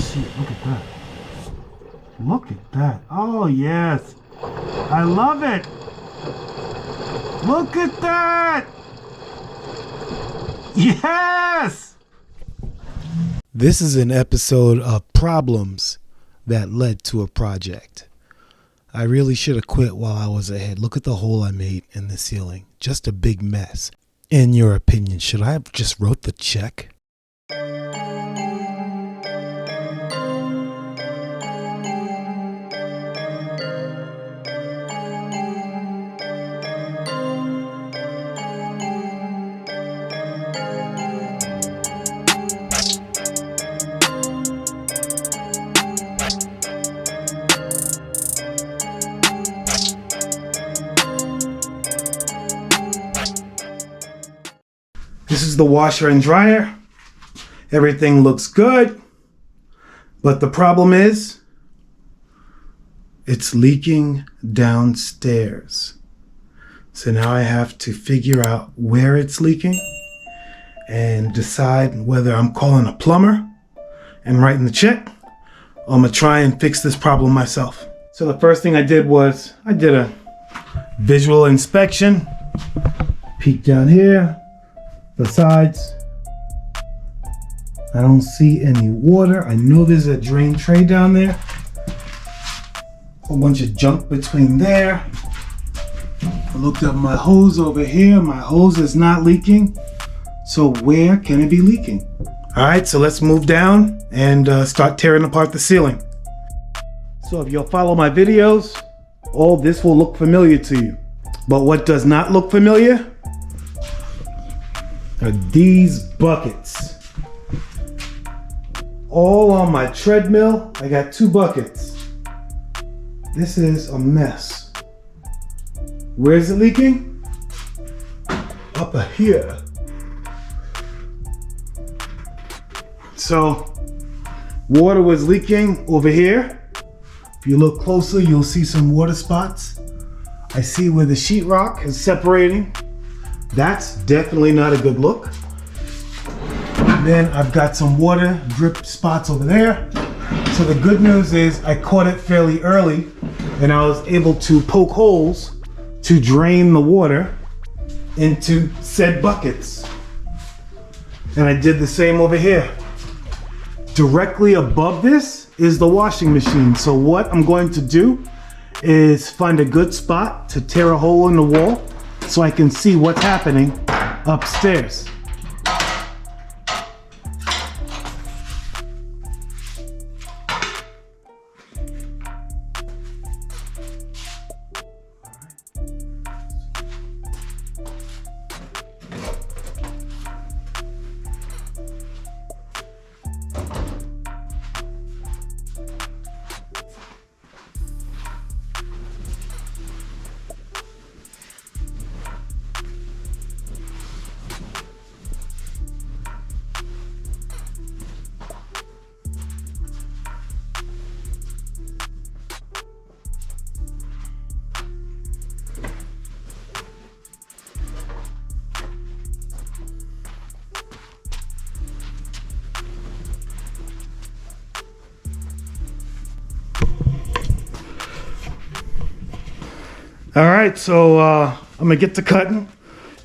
shit, look at that. Look at that. Oh, yes. I love it. Look at that. Yes. This is an episode of problems that led to a project. I really should have quit while I was ahead. Look at the hole I made in the ceiling. Just a big mess. In your opinion, should I have just wrote the check? This is the washer and dryer. Everything looks good, but the problem is it's leaking downstairs. So now I have to figure out where it's leaking and decide whether I'm calling a plumber and writing the check, or I'm gonna try and fix this problem myself. So the first thing I did was I did a visual inspection. Peek down here. The sides, I don't see any water. I know there's a drain tray down there. A whole bunch of junk between there. I looked up my hose over here. My hose is not leaking. So where can it be leaking? All right, so let's move down and start tearing apart the ceiling. So if you'll follow my videos, all this will look familiar to you. But what does not look familiar are these buckets. All on my treadmill. I got 2 buckets. This is a mess. Where is it leaking? Up here. So water was leaking over here. If you look closer, you'll see some water spots. I see where the sheetrock is separating. That's definitely not a good look. Then I've got some water drip spots over there. So the good news is I caught it fairly early and I was able to poke holes to drain the water into said buckets. And I did the same over here. Directly above this is the washing machine. So what I'm going to do is find a good spot to tear a hole in the wall so I can see what's happening upstairs. All right, so I'm gonna get to cutting,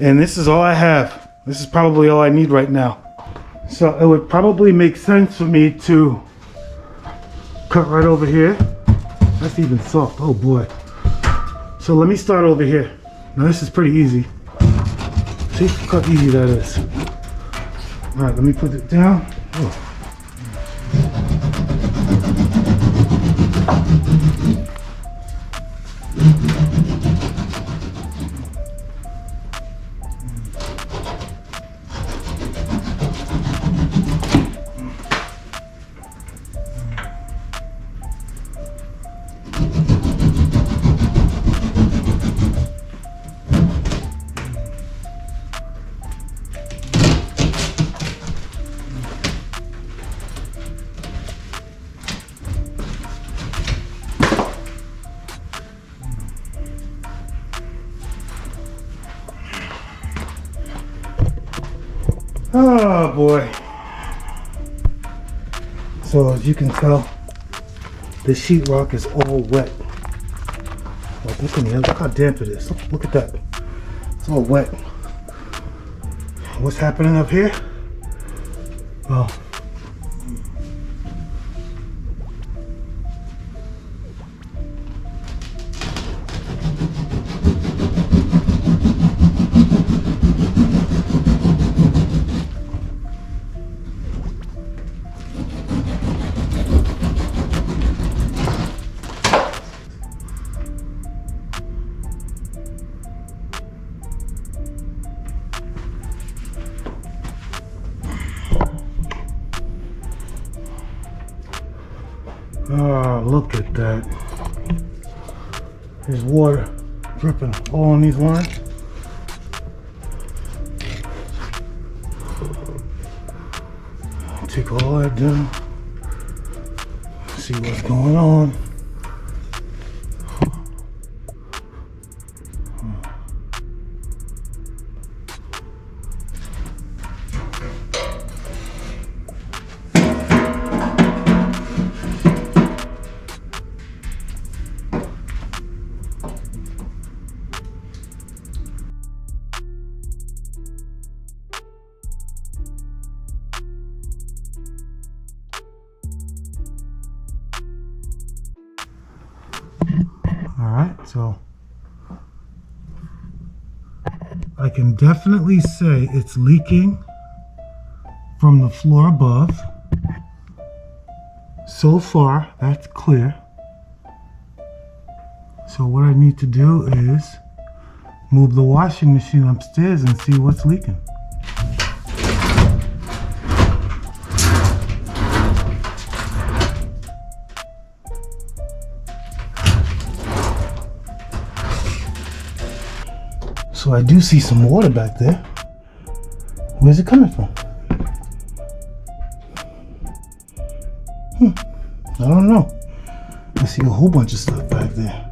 and this is all I have. This is probably all I need right now. So it would probably make sense for me to cut right over here. That's even soft, oh boy. So let me start over here. Now this is pretty easy. See how easy that is. All right, let me put it down. Oh. Oh boy. So as you can tell, the sheetrock is all wet. Oh, look how damp it is. Look at that. It's all wet. What's happening up here? Oh. Oh, look at that. There's water dripping all on these lines. Take all that down. See what's going on. Alright, so I can definitely say it's leaking from the floor above. So far, that's clear. So what I need to do is move the washing machine upstairs and see what's leaking. So I do see some water back there. Where's it coming from? I don't know. I see a whole bunch of stuff back there.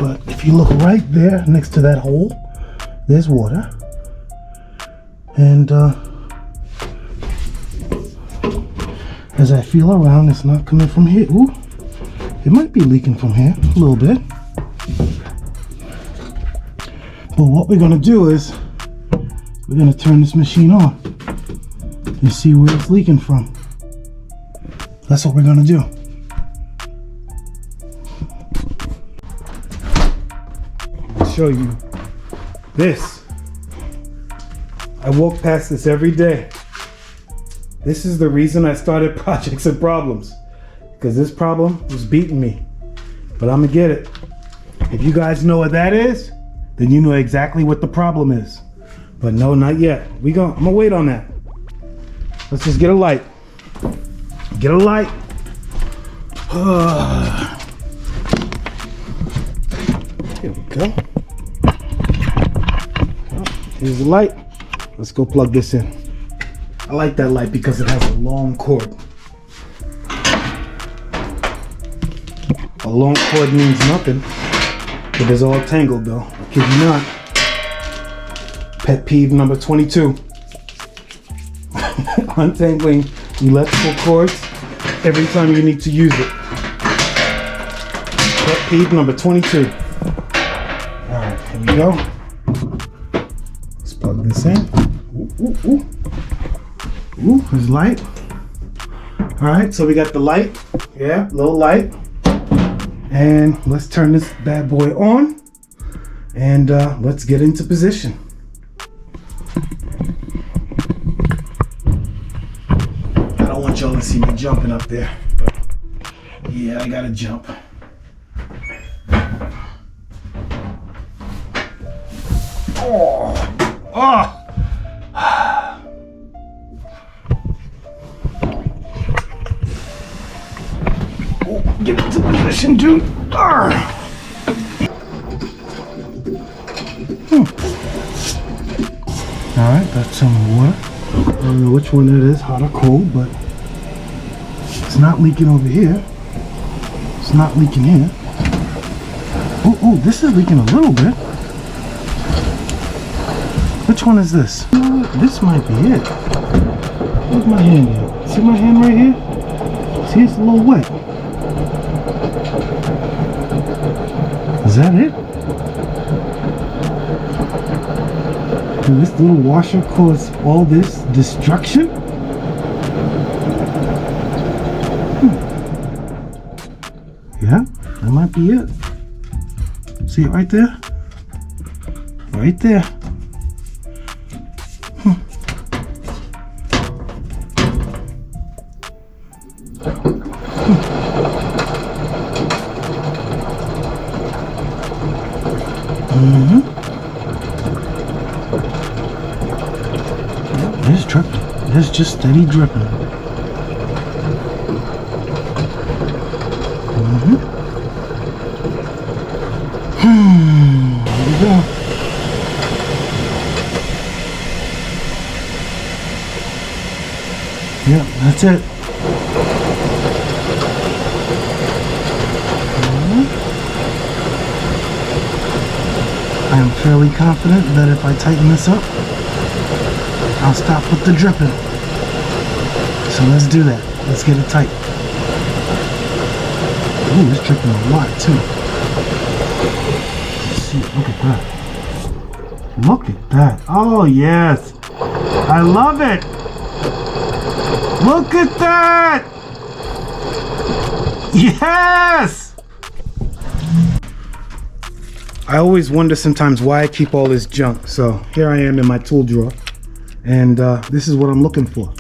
But if you look right there next to that hole, there's water. And as I feel around, it's not coming from here. Ooh, it might be leaking from here a little bit. But what we're gonna do is we're gonna turn this machine on and see where it's leaking from. That's what we're gonna do. I'll show you this. I walk past this every day. This is the reason I started Projects and Problems, because this problem was beating me. But I'm gonna get it. If you guys know what that is, then you know exactly what the problem is. But no, not yet. I'm gonna wait on that. Let's just get a light. Get a light. Here we go. Here's the light. Let's go plug this in. I like that light because it has a long cord. A long cord means nothing, but it's all tangled though. I kid you not. Pet peeve number 22. Untangling electrical cords every time you need to use it. Pet peeve number 22. Alright, here we go. Let's plug this in. Ooh, there's light. Alright, so we got the light. Yeah, little light. And let's turn this bad boy on. And let's get into position. I don't want y'all to see me jumping up there, but yeah, I gotta jump. Oh! Get into position, dude. Alright, that's some water. I don't know which one it is, hot or cold, but it's not leaking over here. It's not leaking here. Oh, this is leaking a little bit. Which one is this? This might be it. Where's my hand at? See my hand right here? See, it's a little wet. Is that it? Did this little washer cause all this destruction? Yeah, that might be it. See it right there? Right there. There's dripping. There's just steady dripping. There we go. Yep, that's it. I am fairly confident that if I tighten this up, I'll stop with the dripping. So let's do that. Let's get it tight. Ooh, it's dripping a lot too. Let's see. Look at that. Look at that. Oh yes. I love it. Look at that. Yes. I always wonder sometimes why I keep all this junk. So here I am in my tool drawer. And this is what I'm looking for.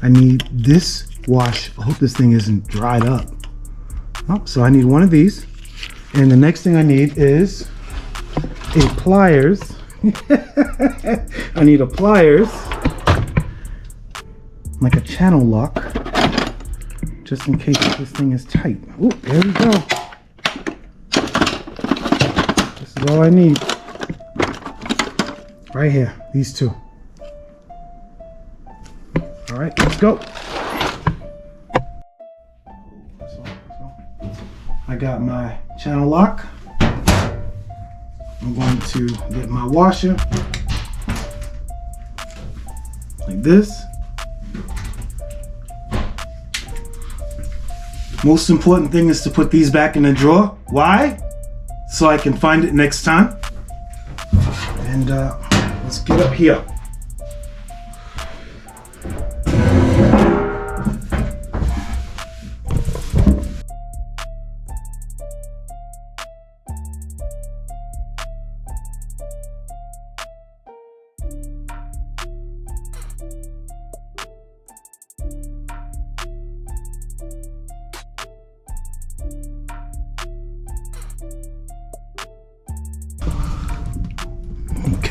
I need this wash. I hope this thing isn't dried up. Oh, so I need one of these. And the next thing I need is a pliers. I need a pliers. Like a channel lock. Just in case this thing is tight. Oh, there we go. This is all I need. Right here, these two. All right, let's go. I got my channel lock. I'm going to get my washer like this. Most important thing is to put these back in the drawer. Why? So I can find it next time. And let's get up here.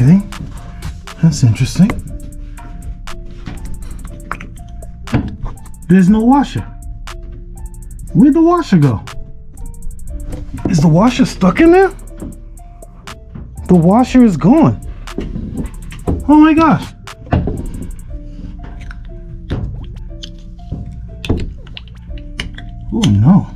Okay, that's interesting. There's no washer. Where'd the washer go? Is the washer stuck in there? The washer is gone. Oh my gosh. Oh no.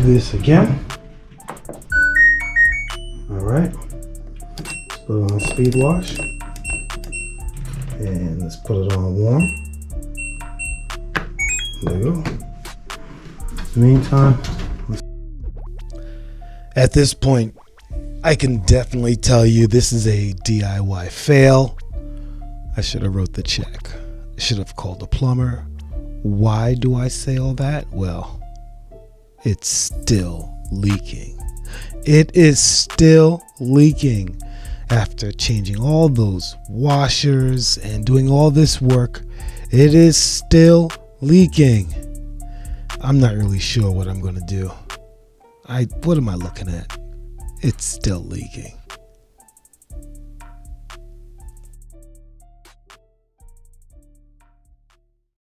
this again. All right, let's put it on speed wash, and let's put it on warm. There you go. In the meantime, at this point, I can definitely tell you this is a DIY fail. I should have wrote the check. I should have called a plumber. Why do I say all that? Well, it's still leaking. It is still leaking. After changing all those washers and doing all this work, it is still leaking. I'm not really sure what I'm going to do. What am I looking at? It's still leaking.